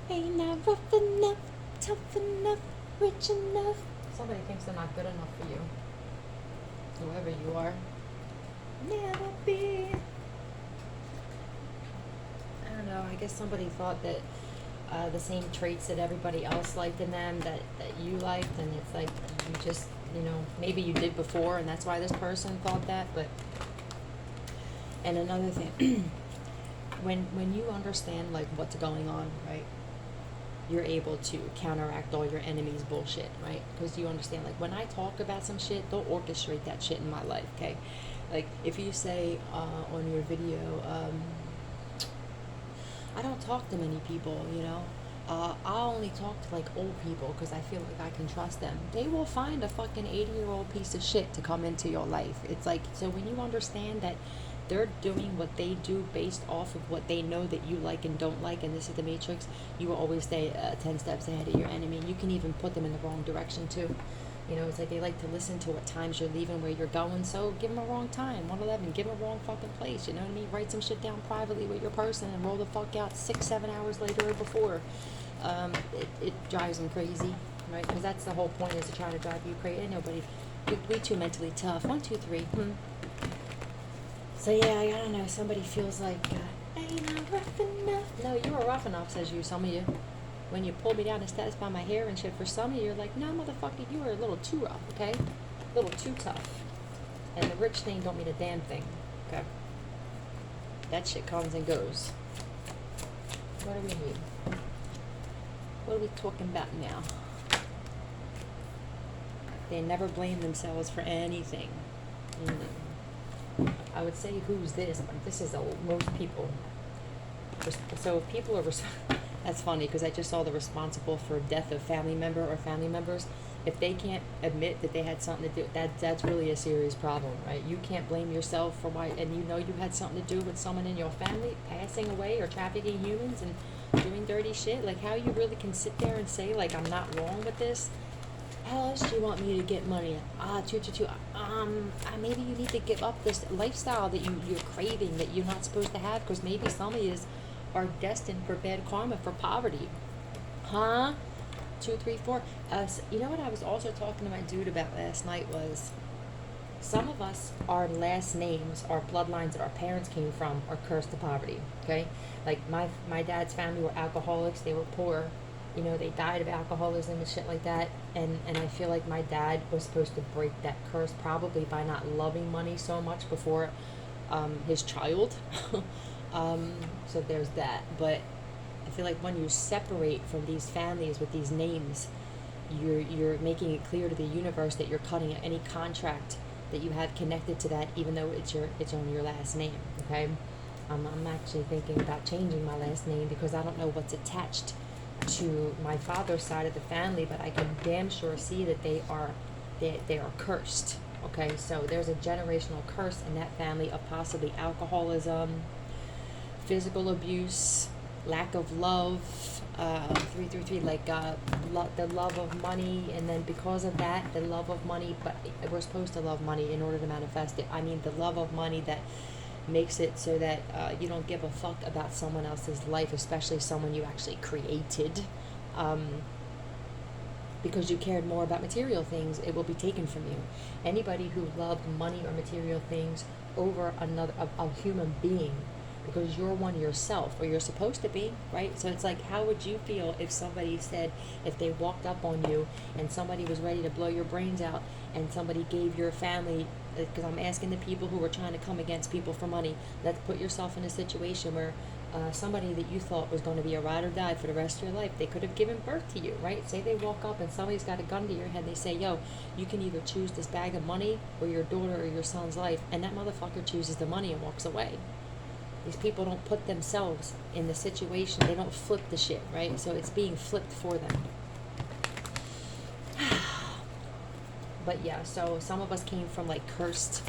Ain't I rough enough, tough enough, rich enough? Somebody thinks they're not good enough for you. Whoever you are. Never be. I don't know, I guess somebody thought that the same traits that everybody else liked in them that you liked, and it's like you just, maybe you did before and that's why this person thought that, but. And another thing, when you understand like what's going on, right, you're able to counteract all your enemies' bullshit, right? Because you understand, like, when I talk about some shit, they'll orchestrate that shit in my life, okay? Like, if you say on your video, I don't talk to many people, I only talk to, like, old people because I feel like I can trust them. They will find a fucking 80-year-old piece of shit to come into your life. It's like, so when you understand that they're doing what they do based off of what they know that you like and don't like, and this is the matrix, you will always stay 10 steps ahead of your enemy. You can even put them in the wrong direction too. It's like they like to listen to what times you're leaving, where you're going, so give them a wrong time, 111, give them a wrong fucking place, you know what I mean? Write some shit down privately with your person and roll the fuck out 6-7 hours later or before. It drives them crazy, right? Because that's the whole point, is to try to drive you crazy. Ain't nobody, we too mentally tough. 1, 2, 3. So yeah, I don't know, somebody feels like, ain't I rough enough? No, you were rough enough, says you, some of you. When you pulled me down the steps by my hair and shit, for some of you, you're like, no, motherfucker, you were a little too rough, okay? A little too tough. And the rich thing don't mean a damn thing, okay? That shit comes and goes. What do we need? What are we talking about now? They never blame themselves for anything. I would say, who's this? But this is most people. So if people are, that's funny because I just saw the responsible for death of family member or family members. If they can't admit that they had something to do, that's really a serious problem, right? You can't blame yourself for why, and you had something to do with someone in your family passing away or trafficking humans and doing dirty shit. Like, how you really can sit there and say, like, I'm not wrong with this? How else do you want me to get money? Maybe you need to give up this lifestyle that you're craving, that you're not supposed to have, because maybe some of you are destined for bad karma, for poverty. Huh? 2, 3, 4. You know what I was also talking to my dude about last night was, some of us, our last names, our bloodlines that our parents came from, are cursed to poverty, okay? Like, my dad's family were alcoholics, they were poor. They died of alcoholism and shit like that. And I feel like my dad was supposed to break that curse probably by not loving money so much before his child. So there's that. But I feel like when you separate from these families with these names, you're making it clear to the universe that you're cutting any contract that you have connected to that, even though it's on your last name, okay? I'm actually thinking about changing my last name because I don't know what's attached to my father's side of the family, but I can damn sure see that they are cursed. Okay, so there's a generational curse in that family of possibly alcoholism, physical abuse, lack of love, 333, like the love of money, and then because of that, the love of money, but we're supposed to love money in order to manifest it. I mean, the love of money that makes it so that you don't give a fuck about someone else's life, especially someone you actually created, because you cared more about material things. It will be taken from you. Anybody who loved money or material things over a human being, because you're one yourself, or you're supposed to be, right? So it's like, how would you feel if somebody said, if they walked up on you and somebody was ready to blow your brains out, and somebody gave your family, because I'm asking the people who were trying to come against people for money, let's put yourself in a situation where somebody that you thought was going to be a ride or die for the rest of your life, they could have given birth to you, right? Say they walk up and somebody's got a gun to your head, they say, yo, you can either choose this bag of money or your daughter or your son's life, and that motherfucker chooses the money and walks away. These people don't put themselves in the situation, they don't flip the shit, right? So it's being flipped for them. But yeah, so some of us came from like cursed,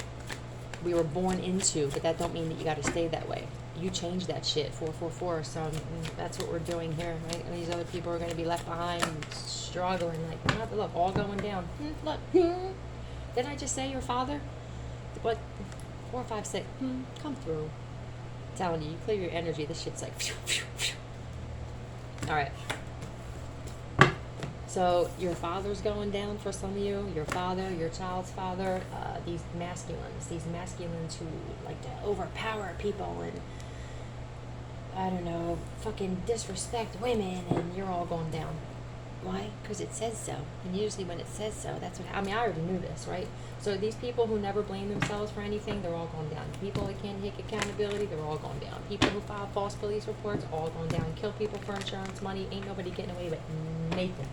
we were born into, but that don't mean that you got to stay that way. You change that shit, 444. So that's what we're doing here, right? And these other people are going to be left behind, struggling, like, look, all going down. Look, did I just say your father? What? 4, 5, 6. Come through. I'm telling you, you clear your energy. This shit's like, phew, phew, phew. All right. So your father's going down for some of you. Your father, your child's father. These masculines who like to overpower people and I don't know, fucking disrespect women, and you're all going down. Why? Because it says so. And usually when it says so, that's what, I mean, I already knew this, right? So these people who never blame themselves for anything, they're all going down. People that can't take accountability, they're all going down. People who file false police reports, all going down. Kill people for insurance money, ain't nobody getting away with Nathan.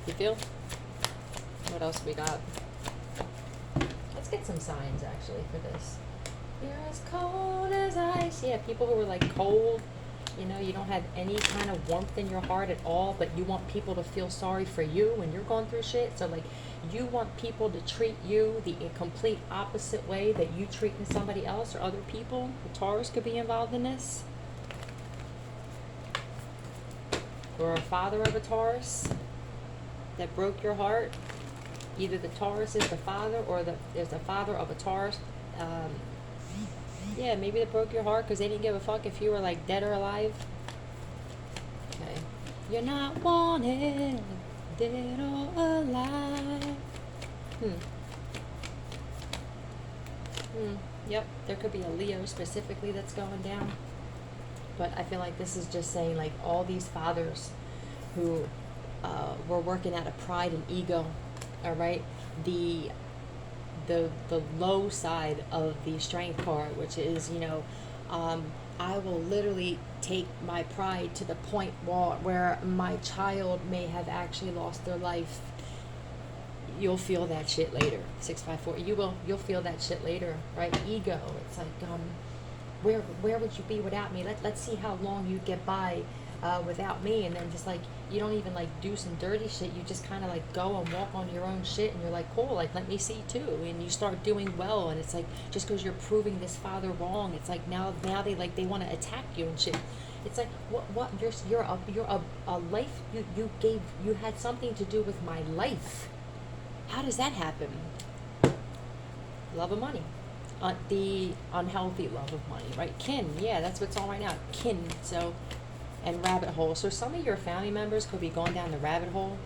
You feel? What else we got? Let's get some signs, actually, for this. You're as cold as ice. Yeah, people who are like cold, you know, you don't have any kind of warmth in your heart at all, but you want people to feel sorry for you when you're going through shit. So like, you want people to treat you the complete opposite way that you treating somebody else or other people. The Taurus could be involved in this. Or a father of a Taurus that broke your heart. Either the Taurus is the father or there's the father of a Taurus. Yeah, maybe they broke your heart because they didn't give a fuck if you were like dead or alive. Okay. You're not wanted, dead or alive. Yep, there could be a Leo specifically that's going down. But I feel like this is just saying like all these fathers who were working out of pride and ego, all right? The low side of the strength card, which is, you know, I will literally take my pride to the point where my child may have actually lost their life. You'll feel that shit later. 654. You'll feel that shit later, right? Ego. It's like, where would you be without me? Let's see how long you get by without me. And then just like, you don't even like do some dirty shit. You just kind of like go and walk on your own shit, and you're like, cool, like let me see too. And you start doing well, and it's like just because you're proving this father wrong, it's like now they want to attack you and shit. It's like what you're a life you had something to do with my life. How does that happen? Love of money. The unhealthy love of money, right? Kin, yeah, that's what's on right now. Kin, so, and rabbit hole. So some of your family members could be going down the rabbit hole.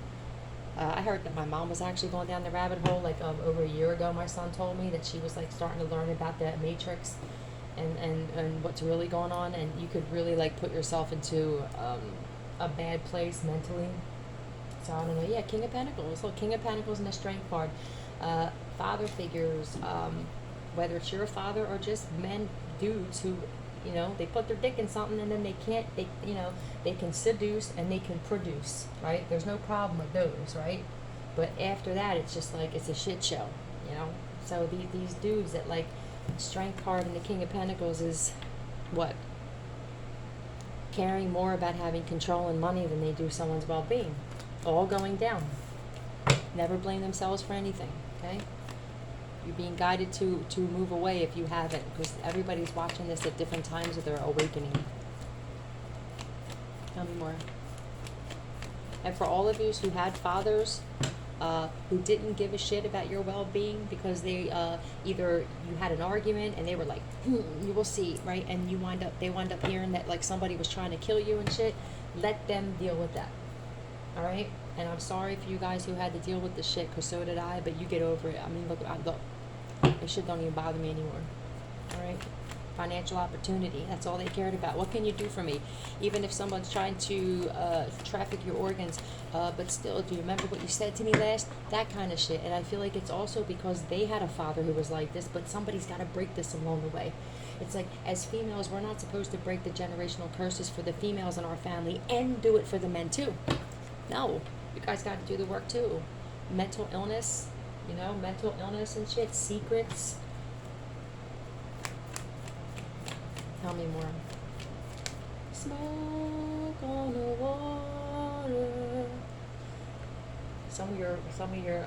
I heard that my mom was actually going down the rabbit hole, like over a year ago. My son told me that she was like starting to learn about the matrix and what's really going on, and you could really like put yourself into a bad place mentally. So I don't know. Yeah, King of Pentacles. Look, King of Pentacles and the Strength card. Father figures, whether it's your father or just men, dudes who, you know, they put their dick in something and then they can seduce and they can produce, right? There's no problem with those, right? But after that, it's just like, it's a shit show, you know? So these dudes that like, Strength card and the King of Pentacles is what? Caring more about having control and money than they do someone's well-being. All going down. Never blame themselves for anything, okay? You're being guided to move away if you haven't, because everybody's watching this at different times of their awakening. Tell me more. And for all of you who had fathers who didn't give a shit about your well-being because they either you had an argument and they were like, you will see, right? And they wind up hearing that like somebody was trying to kill you and shit. Let them deal with that. All right, and I'm sorry for you guys who had to deal with this shit, because so did I, but you get over it. I mean, look, this shit don't even bother me anymore. All right, financial opportunity, that's all they cared about. What can you do for me? Even if someone's trying to traffic your organs, but still, do you remember what you said to me last? That kind of shit. And I feel like it's also because they had a father who was like this, but somebody's got to break this along the way. It's like, as females, we're not supposed to break the generational curses for the females in our family and do it for the men too. No, you guys got to do the work too. Mental illness, you know, mental illness and shit, secrets. Tell me more. Smoke on the water. Some of your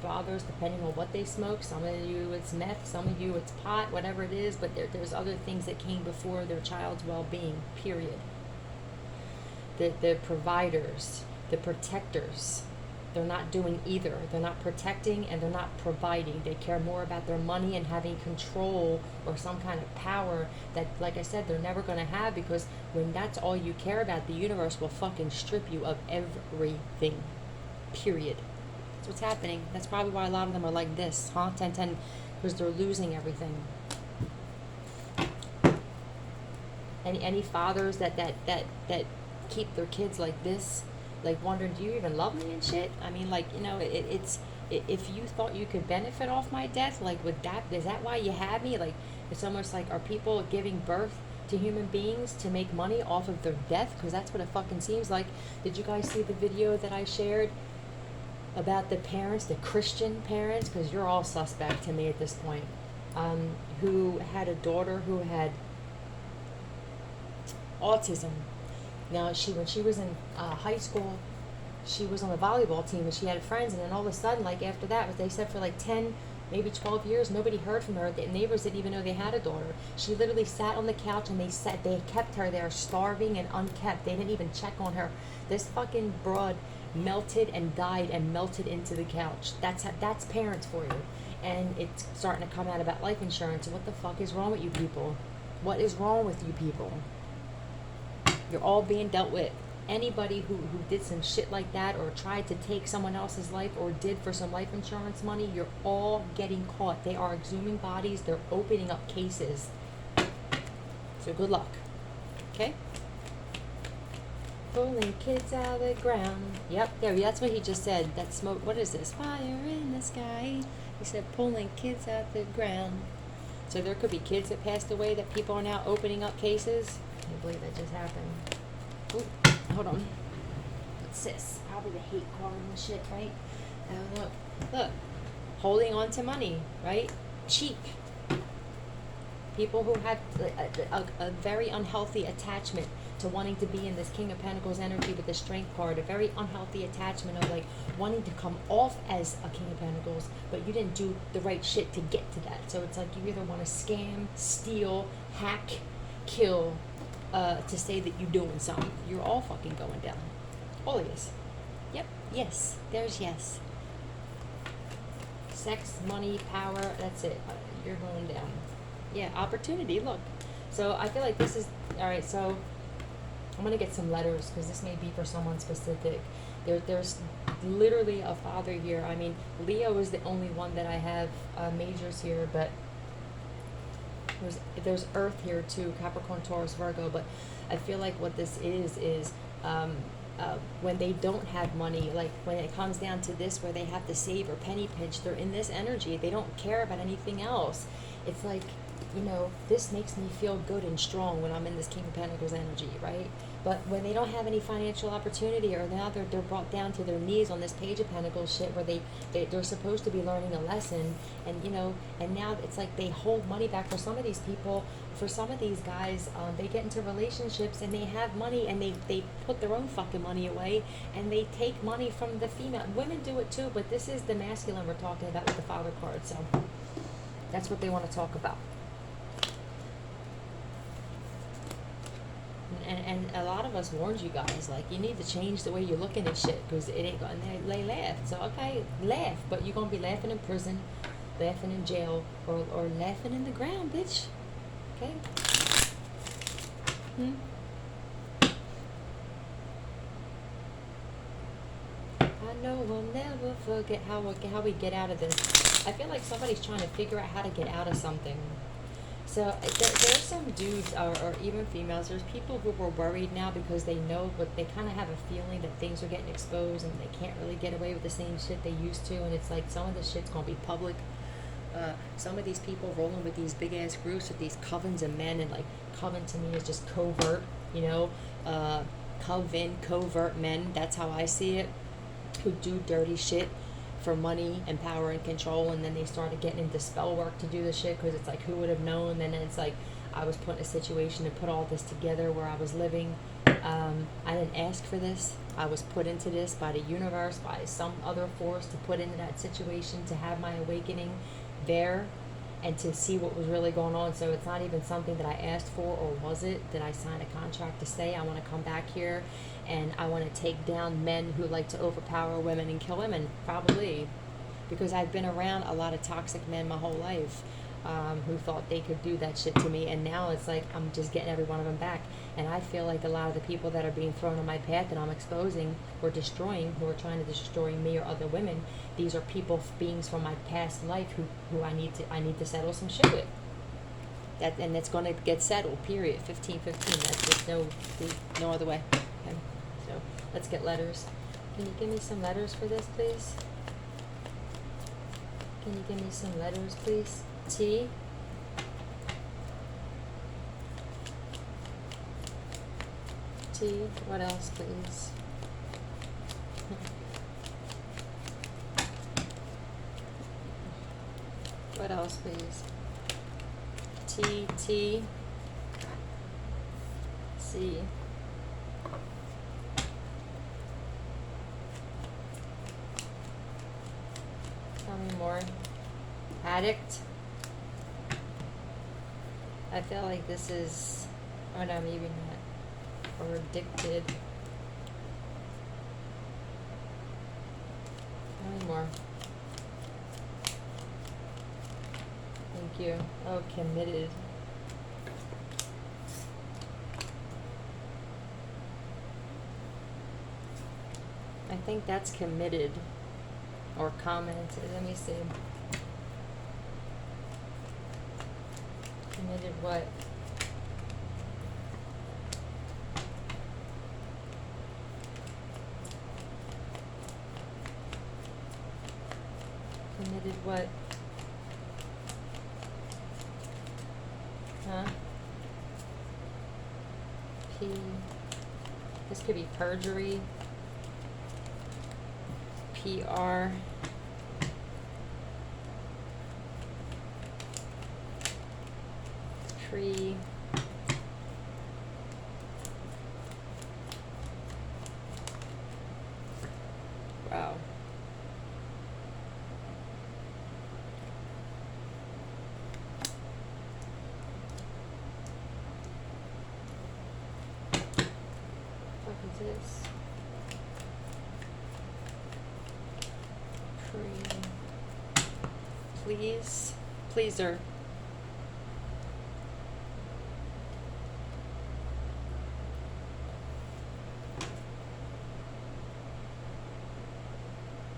fathers, depending on what they smoke, some of you it's meth, some of you it's pot, whatever it is, but there's other things that came before their child's well-being, period. The providers, the protectors, They're not doing either. They're not protecting and they're not providing. They care more about their money and having control or some kind of power that, like I said, they're never going to have, because when that's all you care about, the universe will fucking strip you of everything. Period. That's what's happening. That's probably why a lot of them are like this, huh? 10-10, because they're losing everything. Any fathers that keep their kids like this, like wondering, do you even love me and shit? I mean, like, you know, it's if you thought you could benefit off my death, like, is that why you had me? Like, it's almost like, are people giving birth to human beings to make money off of their death? Because that's what it fucking seems like. Did you guys see the video that I shared about the parents, the Christian parents, because you're all suspect to me at this point, who had a daughter who had autism. Now, when she was in high school, she was on the volleyball team and she had friends, and then all of a sudden, like after that, they said for like 10, maybe 12 years, nobody heard from her. The neighbors didn't even know they had a daughter. She literally sat on the couch and they kept her there starving and unkept. They didn't even check on her. This fucking broad melted and died and melted into the couch. That's parents for you. And it's starting to come out about life insurance. What the fuck is wrong with you people? What is wrong with you people? You're all being dealt with. Anybody who did some shit like that or tried to take someone else's life or did for some life insurance money, you're all getting caught. They are exhuming bodies. They're opening up cases. So good luck. Okay? Pulling kids out of the ground. Yep, that's what he just said. That smoke, what is this? Fire in the sky. He said pulling kids out the ground. So there could be kids that passed away that people are now opening up cases. I can't believe that just happened. Ooh, hold on. What's this? Probably the hate card and shit, right? Oh, look. Holding on to money, right? Cheap. People who have a very unhealthy attachment to wanting to be in this King of Pentacles energy with the Strength card, a very unhealthy attachment of like wanting to come off as a King of Pentacles, but you didn't do the right shit to get to that. So it's like you either want to scam, steal, hack, kill, to say that you're doing something. You're all fucking going down. All of this. Yep. Yes. There's yes. Sex, money, power. That's it. You're going down. Yeah. Opportunity. Look. So I feel like this is all right. So I'm gonna get some letters because this may be for someone specific. There's literally a father here. I mean, Leo is the only one that I have majors here, but there's Earth here too, Capricorn, Taurus, Virgo. But I feel like what this is when they don't have money, like when it comes down to this, where they have to save or penny pinch, they're in this energy. They don't care about anything else. It's like, you know, this makes me feel good and strong when I'm in this King of Pentacles energy, right? But when they don't have any financial opportunity, or now they're brought down to their knees on this Page of Pentacles shit, where they're supposed to be learning a lesson, and you know, and now it's like they hold money back for some of these people. For some of these guys, they get into relationships and they have money and they put their own fucking money away and they take money from the female. Women do it too, but this is the masculine we're talking about with the Father card. So that's what they want to talk about. And a lot of us warned you guys, like, you need to change the way you're looking at shit, because it ain't going to, they laughed. So, okay, laugh, but you're going to be laughing in prison, laughing in jail, or laughing in the ground, bitch. Okay? I know we'll never forget how we get out of this. I feel like somebody's trying to figure out how to get out of something. So there's some dudes or even females. There's people who are worried now because they know, but they kind of have a feeling that things are getting exposed and they can't really get away with the same shit they used to. And it's like some of this shit's gonna be public. Some of these people rolling with these big ass groups with these covens of men, and like coven to me is just covert, you know, covert men. That's how I see it. Who do dirty shit for money and power and control, and then they started getting into spell work to do the shit, because it's like, who would have known? And then it's like, I was put in a situation to put all this together where I was living. I didn't ask for this. I was put into this by the universe, by some other force, to put into that situation, to have my awakening there. and to see what was really going on. So it's not even something that I asked for, or was it? Did I sign a contract to say I want to come back here and I want to take down men who like to overpower women and kill women? Probably, because I've been around a lot of toxic men my whole life, who thought they could do that shit to me, and now it's like I'm just getting every one of them back. And I feel like a lot of the people that are being thrown on my path and I'm exposing or destroying, who are trying to destroy me or other women, these are people, beings from my past life who I need to settle some shit with. That, and it's going to get settled. Period. 1515. That's there's no other way. Okay. So let's get letters. Can you give me some letters for this, please? Can you give me some letters, please? T. T. What else, please? What else, please? T. T. C. Tell me more. Addict. I feel like this is, oh no, maybe not. Or addicted. Tell me more. Thank you. Oh, committed. I think that's committed. Or commented. Let me see. Committed what? Committed what? Huh? P. This could be perjury. PR. Pre. Wow. What is this? Please. Pleaser.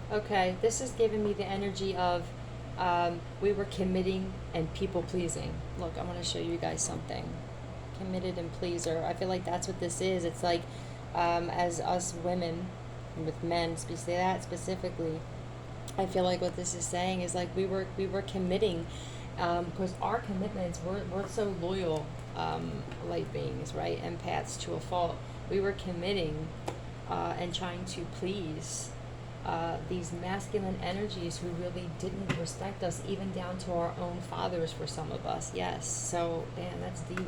Okay, this is giving me the energy of we were committing and people pleasing. Look, I want to show you guys something. Committed and pleaser. I feel like that's what this is. It's like as us women with men, that specifically, I feel like what this is saying is like we were committing, because our commitments, we're so loyal, light beings, right? Empaths to a fault. We were committing and trying to please these masculine energies who really didn't respect us, even down to our own fathers for some of us. Yes. So, damn, that's deep.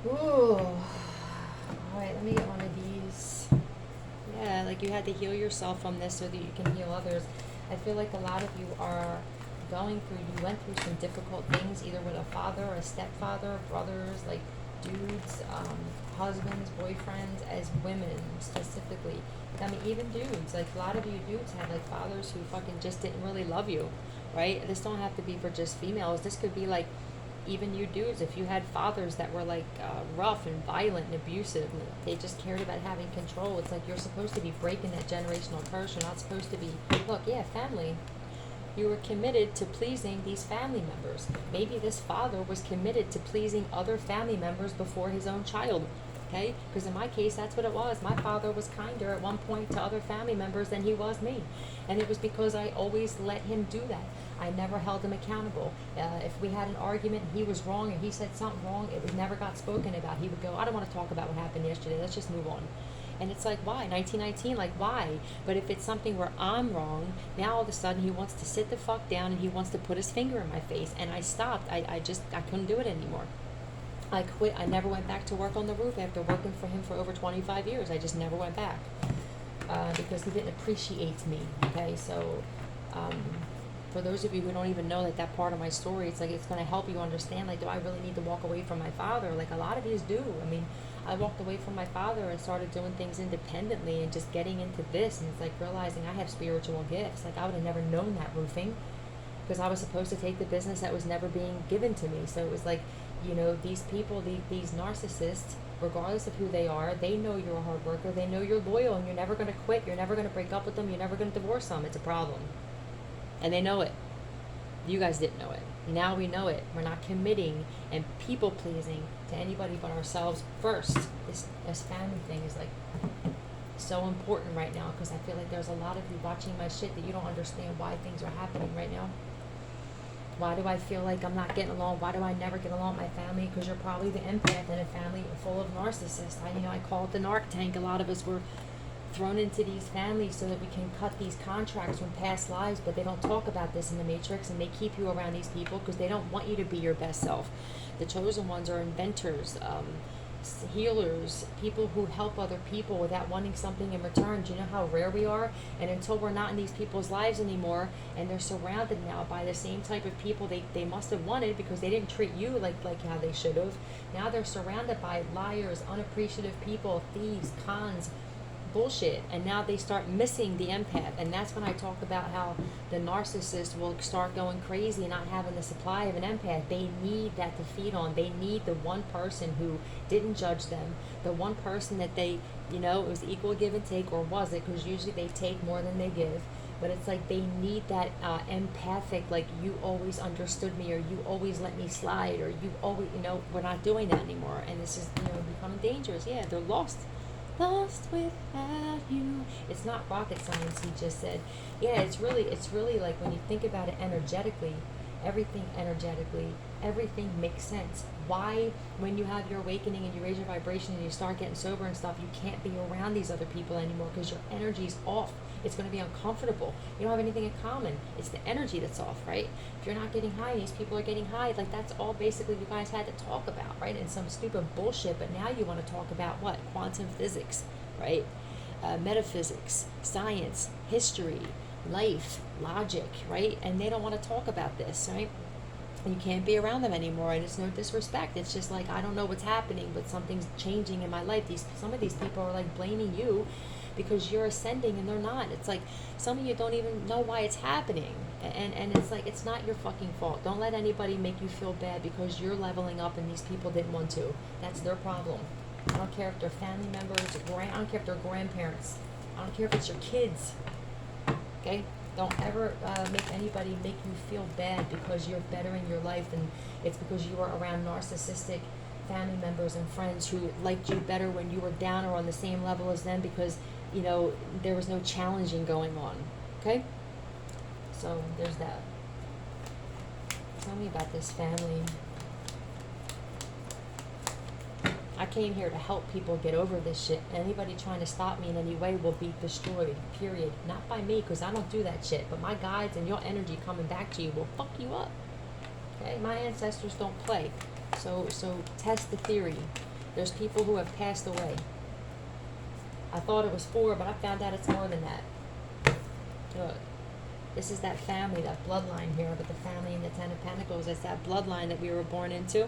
Ooh. All right, let me get one of these. Yeah, like you had to heal yourself from this so that you can heal others. I feel like a lot of you are you went through some difficult things, either with a father or a stepfather, brothers, like dudes, husbands, boyfriends, as women specifically. I mean, even dudes, like a lot of you dudes had like fathers who fucking just didn't really love you, right? This don't have to be for just females. This could be like, even you dudes, if you had fathers that were like rough and violent and abusive, and they just cared about having control. It's like you're supposed to be breaking that generational curse. You're not supposed to be, look, yeah, family. You were committed to pleasing these family members. Maybe this father was committed to pleasing other family members before his own child. Okay? Because in my case, that's what it was. My father was kinder at one point to other family members than he was me. And it was because I always let him do that. I never held him accountable. If we had an argument and he was wrong and he said something wrong, it was never got spoken about. He would go, I don't want to talk about what happened yesterday. Let's just move on. And it's like, why? 1919, like, why? But if it's something where I'm wrong, now all of a sudden he wants to sit the fuck down and he wants to put his finger in my face. And I stopped. I couldn't do it anymore. I quit. I never went back to work on the roof after working for him for over 25 years. I just never went back because he didn't appreciate me. Okay, so for those of you who don't even know like that part of my story, it's like it's going to help you understand, like, do I really need to walk away from my father? Like a lot of you do. I mean, I walked away from my father and started doing things independently and just getting into this, and it's like realizing I have spiritual gifts. Like I would have never known that, roofing, because I was supposed to take the business that was never being given to me. So it was like, you know, these people, these narcissists, regardless of who they are, they know you're a hard worker, they know you're loyal, and you're never going to quit, you're never going to break up with them, you're never going to divorce them. It's a problem. And they know it. You guys didn't know it. Now we know it. We're not committing and people pleasing to anybody but ourselves first. This family thing is like so important right now, because I feel like there's a lot of you watching my shit that you don't understand why things are happening right now. Why do I feel like I'm not getting along? Why do I never get along with my family? Because you're probably the empath in a family full of narcissists. I call it the narc tank. A lot of us were thrown into these families so that we can cut these contracts from past lives, but they don't talk about this in the Matrix, and they keep you around these people because they don't want you to be your best self. The chosen ones are inventors, healers, people who help other people without wanting something in return. Do you know how rare we are? And until we're not in these people's lives anymore, and they're surrounded now by the same type of people they must have wanted, because they didn't treat you like how they should have. Now they're surrounded by liars, unappreciative people, thieves, cons, bullshit, and now they start missing the empath. And that's when I talk about how the narcissist will start going crazy and not having the supply of an empath. They need that to feed on. They need the one person who didn't judge them, the one person that they, it was equal give and take, or was it? Because usually they take more than they give. But it's like they need that empathic, like, you always understood me, or you always let me slide, or you always, we're not doing that anymore. And this is, becoming dangerous. Yeah, they're lost without you. It's not rocket science, he just said. Yeah, it's really like, when you think about it energetically, everything makes sense. Why, when you have your awakening and you raise your vibration and you start getting sober and stuff, you can't be around these other people anymore because your energy's off. It's going to be uncomfortable. You don't have anything in common. It's the energy that's off, right? If you're not getting high, these people are getting high. Like, that's all basically you guys had to talk about, right? And some stupid bullshit. But now you want to talk about what? Quantum physics, right? Metaphysics, science, history, life, logic, right? And they don't want to talk about this, right? You can't be around them anymore, and it's no disrespect. It's just like, I don't know what's happening, but something's changing in my life. Some of these people are like blaming you because you're ascending and they're not. It's like some of you don't even know why it's happening, and it's like, it's not your fucking fault. Don't let anybody make you feel bad because you're leveling up and these people didn't want to. That's their problem. I don't care if they're family members, I don't care if they're grandparents, I don't care if it's your kids. Okay? Don't ever make anybody make you feel bad because you're bettering your life, and it's because you are around narcissistic family members and friends who liked you better when you were down or on the same level as them, because there was no challenging going on. Okay? So there's that. Tell me about this family. I came here to help people get over this shit. Anybody trying to stop me in any way will be destroyed, period. Not by me, because I don't do that shit. But my guides and your energy coming back to you will fuck you up. Okay? My ancestors don't play. So test the theory. There's people who have passed away. I thought it was 4, but I found out it's more than that. Look. This is that family, that bloodline here, but the family in the Ten of Pentacles, it's that bloodline that we were born into,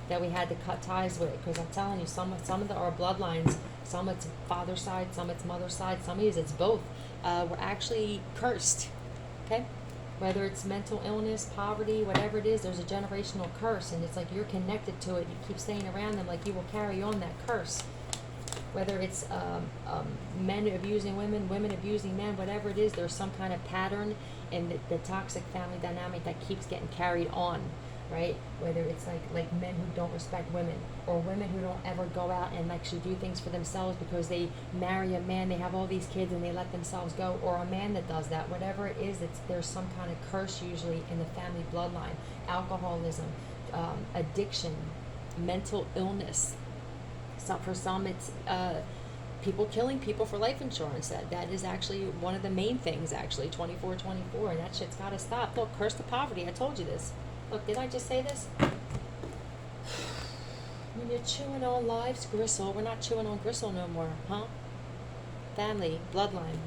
that we had to cut ties with. Because I'm telling you, some of our bloodlines, some it's father's side, some it's mother's side, some of these it's both, we're actually cursed. Okay? Whether it's mental illness, poverty, whatever it is, there's a generational curse, and it's like you're connected to it. You keep staying around them, like you will carry on that curse. Whether it's men abusing women, women abusing men, whatever it is, there's some kind of pattern in the toxic family dynamic that keeps getting carried on, right? Whether it's like men who don't respect women, or women who don't ever go out and actually do things for themselves because they marry a man, they have all these kids and they let themselves go, or a man that does that. Whatever it is, there's some kind of curse usually in the family bloodline. Alcoholism, addiction, mental illness. For some, it's people killing people for life insurance. That is actually one of the main things, actually, 24/24, and that shit's got to stop. Look, curse to poverty. I told you this. Look, did I just say this? When you're chewing on life's gristle, we're not chewing on gristle no more, huh? Family, bloodline.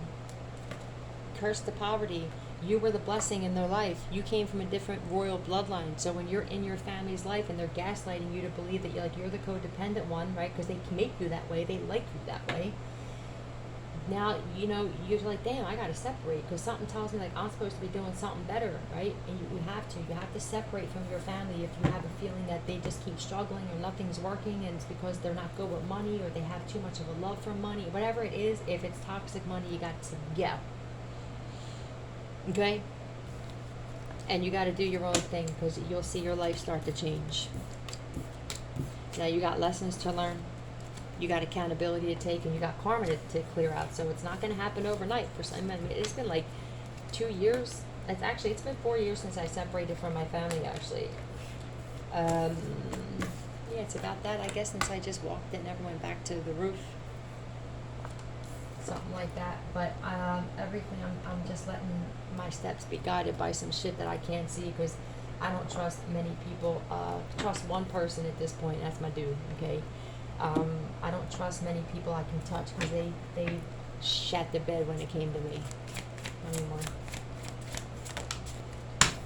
Curse to poverty. You were the blessing in their life. You came from a different royal bloodline. So when you're in your family's life and they're gaslighting you to believe that you're the codependent one, right? Because they can make you that way. They like you that way. Now, you're like, damn, I got to separate because something tells me like I'm supposed to be doing something better, right? And you have to. You have to separate from your family if you have a feeling that they just keep struggling or nothing's working and it's because they're not good with money or they have too much of a love for money. Whatever it is, if it's toxic money, you got to go. Okay? And you got to do your own thing because you'll see your life start to change. Now you got lessons to learn. You got accountability to take, and you got karma to clear out. So it's not going to happen overnight. For some, I mean, it's been like 2 years. It's been 4 years since I separated from my family. Actually, yeah, it's about that. I guess since I just walked it, never went back to the roof, something like that. But everything, I'm just letting my steps be guided by some shit that I can't see because I don't trust many people. Trust one person at this point. That's my dude. Okay. I don't trust many people I can touch because they shat the bed when it came to me. Not anymore.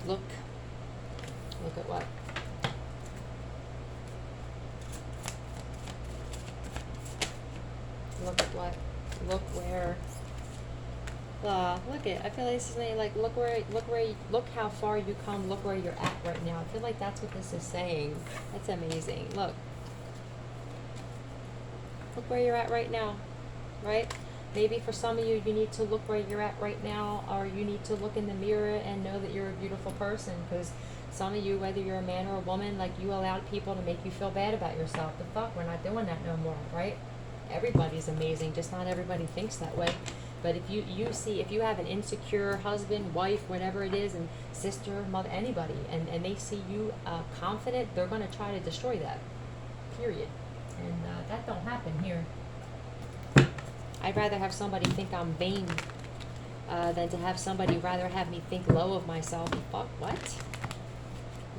Look at what? Look at what? Look where? Look at. I feel like this is like look how far you come. Look where you're at right now. I feel like that's what this is saying. That's amazing. Look where you're at right now, right? Maybe for some of you, you need to look where you're at right now, or you need to look in the mirror and know that you're a beautiful person. Because some of you, whether you're a man or a woman, like you allowed people to make you feel bad about yourself. The fuck, we're not doing that no more, right? Everybody's amazing, just not everybody thinks that way. But if you have an insecure husband, wife, whatever it is, and sister, mother, anybody, and they see you confident, they're going to try to destroy that, period. And that don't happen here. I'd rather have somebody think I'm vain than to have somebody rather have me think low of myself. Fuck, what?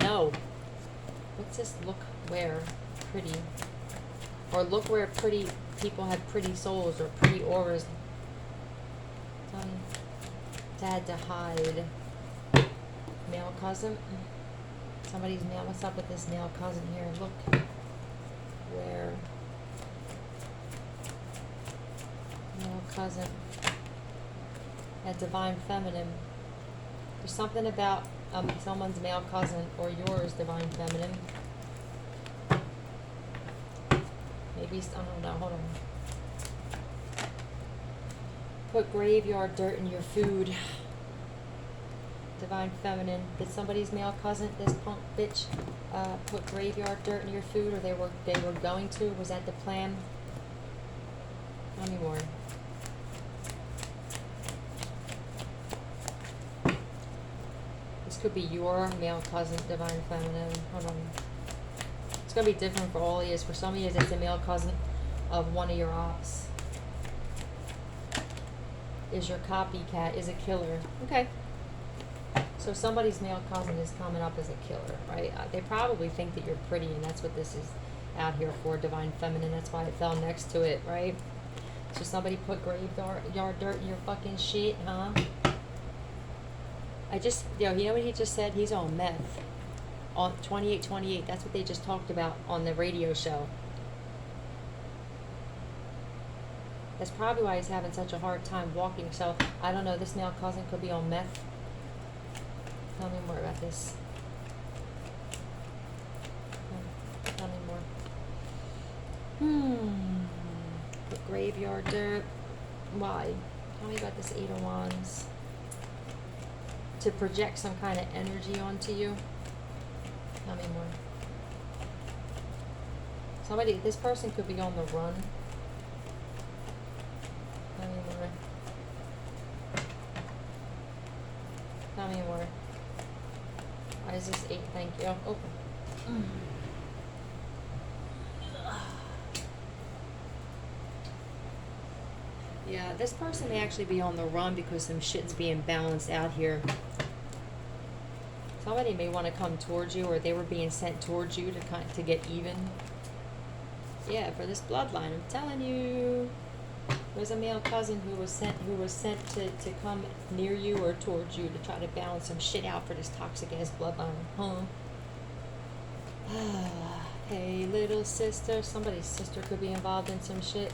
No. What's this look where pretty? Or look where pretty people have pretty souls or pretty auras. Dad to hide. Male cousin. Somebody's male. What's up with this male cousin here? Look where male cousin. That divine feminine. There's something about someone's male cousin or yours, divine feminine. Maybe, I don't know, hold on. Put graveyard dirt in your food. Divine feminine. Did somebody's male cousin, this punk bitch, put graveyard dirt in your food, or they were going to? Was that the plan? Not anymore. This could be your male cousin, divine feminine. Hold on. It's gonna be different for all of you. For some of you, it's a male cousin of one of your ops. Is your copycat, is a killer. Okay. So somebody's male cousin is coming up as a killer, right? They probably think that you're pretty, and that's what this is out here for, divine feminine. That's why it fell next to it, right? So somebody put graveyard dirt in your fucking shit, huh? You know what he just said? He's on meth. On 2828, that's what they just talked about on the radio show. That's probably why he's having such a hard time walking. So, I don't know, this male cousin could be on meth. Tell me more about this. Tell me more. The graveyard dirt. Why? Tell me about this Eight of Wands. To project some kind of energy onto you. Tell me more. This person could be on the run. Tell me more. Tell me more. Why is this 8? Thank you. Oh. Yeah, this person may actually be on the run because some shit's being balanced out here. Somebody may want to come towards you, or they were being sent towards you to get even. Yeah, for this bloodline, I'm telling you. There's a male cousin who was sent to come near you or towards you to try to balance some shit out for this toxic ass bloodline. Huh? Hey, little sister. Somebody's sister could be involved in some shit.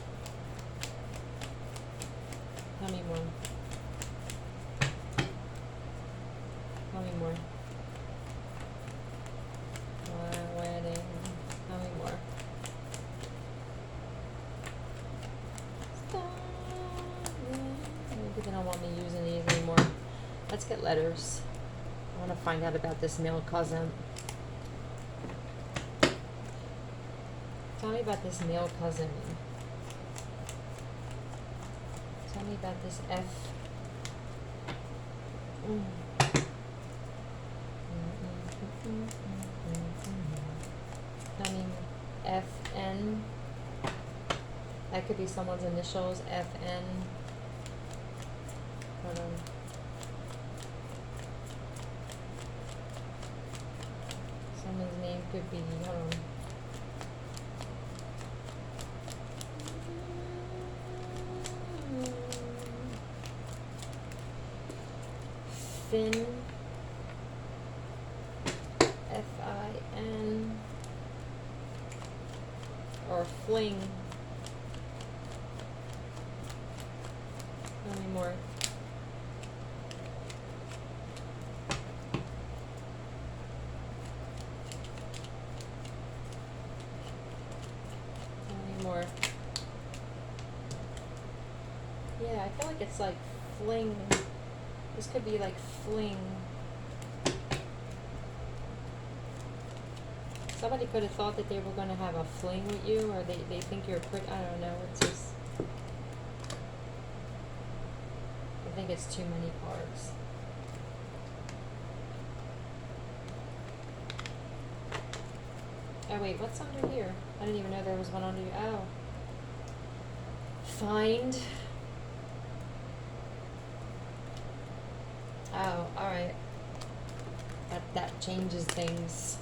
Tell me more. Tell me more. Wedding. Tell me more. Maybe they don't want me using these anymore. Let's get letters. I want to find out about this male cousin. Tell me about this male cousin. Tell me about this F. Tell me FN. That could be someone's initials. FN. Hold on. Someone's name could be, hold on. Fin. Fin. Or fling. Tell me more. Tell me more. Yeah, I feel like it's like fling. This could be like fling. Somebody could have thought that they were going to have a fling with you, or they think you're pretty, I don't know, it's just, I think it's too many cards. Oh wait, what's under here? I didn't even know there was one under here. Oh. Find. Oh, alright. That changes things.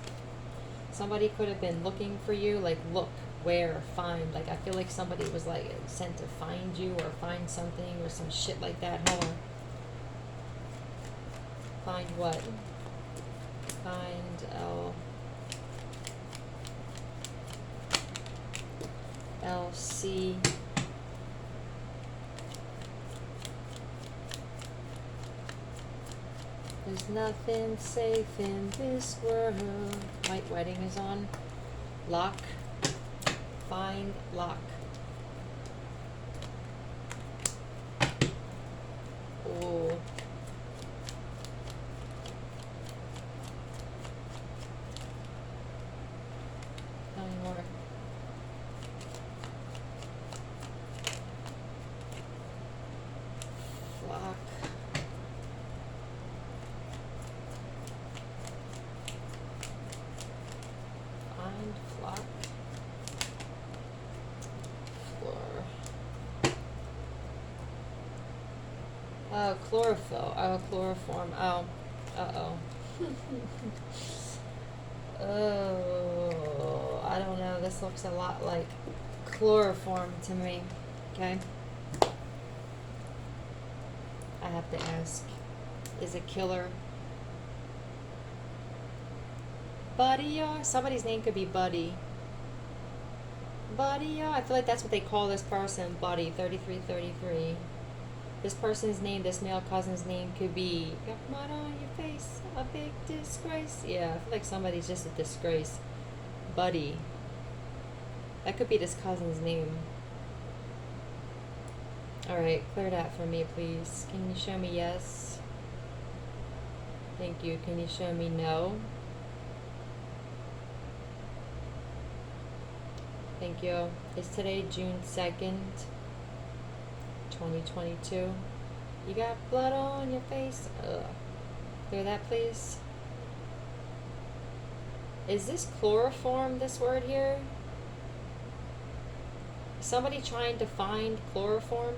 Somebody could have been looking for you, like look, where, find. Like I feel like somebody was like sent to find you or find something or some shit like that. Hold on. Find what? Find LC. There's nothing safe in this world. White wedding is on. Lock. Find lock. Oh. Tell me more. Flock. Flock. Floor. Oh, chlorophyll. Oh, chloroform. Oh. Uh-oh. Oh, I don't know. This looks a lot like chloroform to me. Okay? I have to ask. Is it killer? Buddy, somebody's name could be Buddy. Buddy, I feel like that's what they call this person, Buddy, 3333. This person's name, this male cousin's name could be, got mud on your face, a big disgrace. Yeah, I feel like somebody's just a disgrace. Buddy. That could be this cousin's name. Alright, clear that for me, please. Can you show me yes? Thank you. Can you show me no? Thank you. Is today June 2nd, 2022? You got blood on your face? Ugh. Clear that, please. Is this chloroform, this word here? Is somebody trying to find chloroform?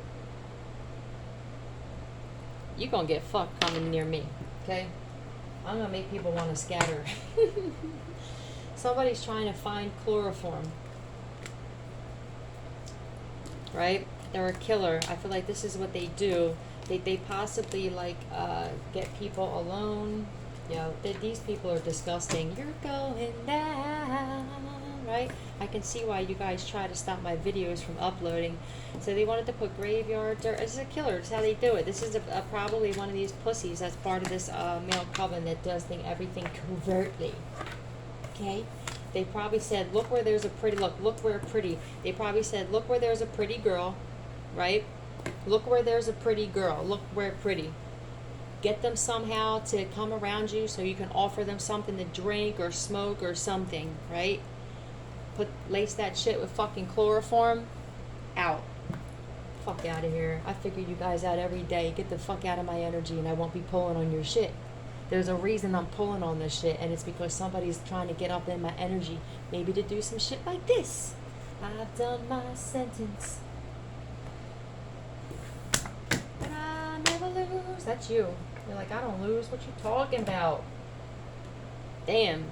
You gonna get fucked coming near me, okay? I'm gonna make people want to scatter. Somebody's trying to find chloroform. Right? They're a killer. I feel like this is what they do. They possibly like get people alone. These people are disgusting. You're going down, right? I can see why you guys try to stop my videos from uploading. So they wanted to put graveyards. This is a killer. This is how they do it. This is probably one of these pussies that's part of this male coven that does everything covertly. Okay? They probably said, look where there's a pretty, look where pretty. They probably said, look where there's a pretty girl, right? Look where there's a pretty girl. Look where pretty. Get them somehow to come around you so you can offer them something to drink or smoke or something, right? Lace that shit with fucking chloroform. Out. Fuck out of here. I figure you guys out every day. Get the fuck out of my energy and I won't be pulling on your shit. There's a reason I'm pulling on this shit, and it's because somebody's trying to get up in my energy. Maybe to do some shit like this. I've done my sentence. But I never lose. That's you. You're like, I don't lose. What you talking about? Damn.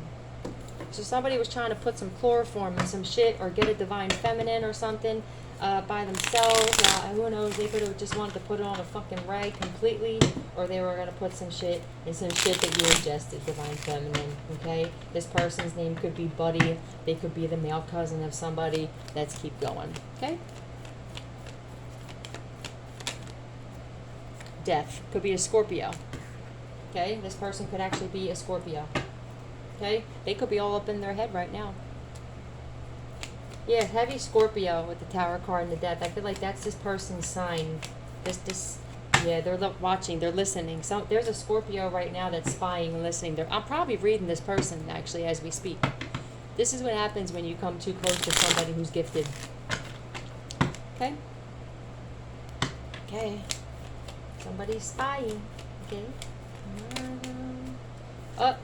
So somebody was trying to put some chloroform in some shit or get a divine feminine or something by themselves. Who knows? They could have just wanted to put it on a fucking rag completely, or they were going to put some shit in some shit that you ingested, divine feminine, okay? This person's name could be Buddy. They could be the male cousin of somebody. Let's keep going, okay? Death. Could be a Scorpio, okay? This person could actually be a Scorpio. Okay, they could be all up in their head right now. Yeah, heavy Scorpio with the Tower card and the Death. I feel like that's this person's sign. Yeah, they're watching, they're listening. There's a Scorpio right now that's spying and listening. I'm probably reading this person actually as we speak. This is what happens when you come too close to somebody who's gifted. Okay. Okay. Somebody's spying. Okay. Up.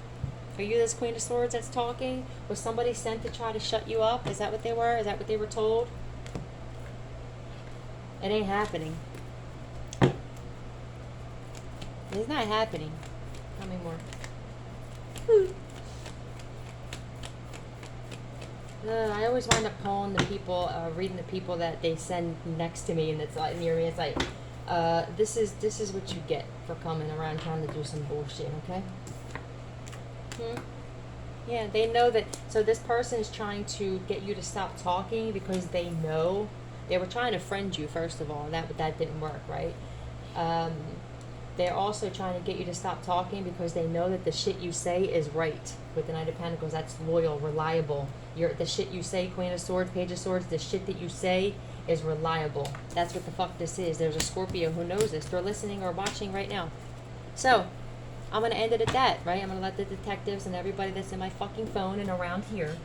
Are you this Queen of Swords that's talking? Was somebody sent to try to shut you up? Is that what they were? Is that what they were told? It ain't happening. It's not happening. How many more? I always wind up calling the people, reading the people that they send next to me, and it's like near me. It's like, this is what you get for coming around trying to do some bullshit. Okay. Yeah, they know that. So this person is trying to get you to stop talking because they know they were trying to friend you first of all, and that didn't work, right? They're also trying to get you to stop talking because they know that the shit you say is right. With the Knight of Pentacles, that's loyal, reliable. The shit you say, Queen of Swords, Page of Swords, the shit that you say is reliable. That's what the fuck this is. There's a Scorpio who knows this. They're listening or watching right now. So I'm going to end it at that, right? I'm going to let the detectives and everybody that's in my fucking phone and around here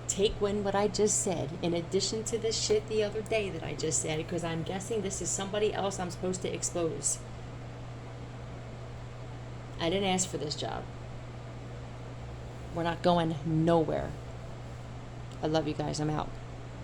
take what I just said, in addition to this shit the other day that I just said, because I'm guessing this is somebody else I'm supposed to expose. I didn't ask for this job. We're not going nowhere. I love you guys. I'm out.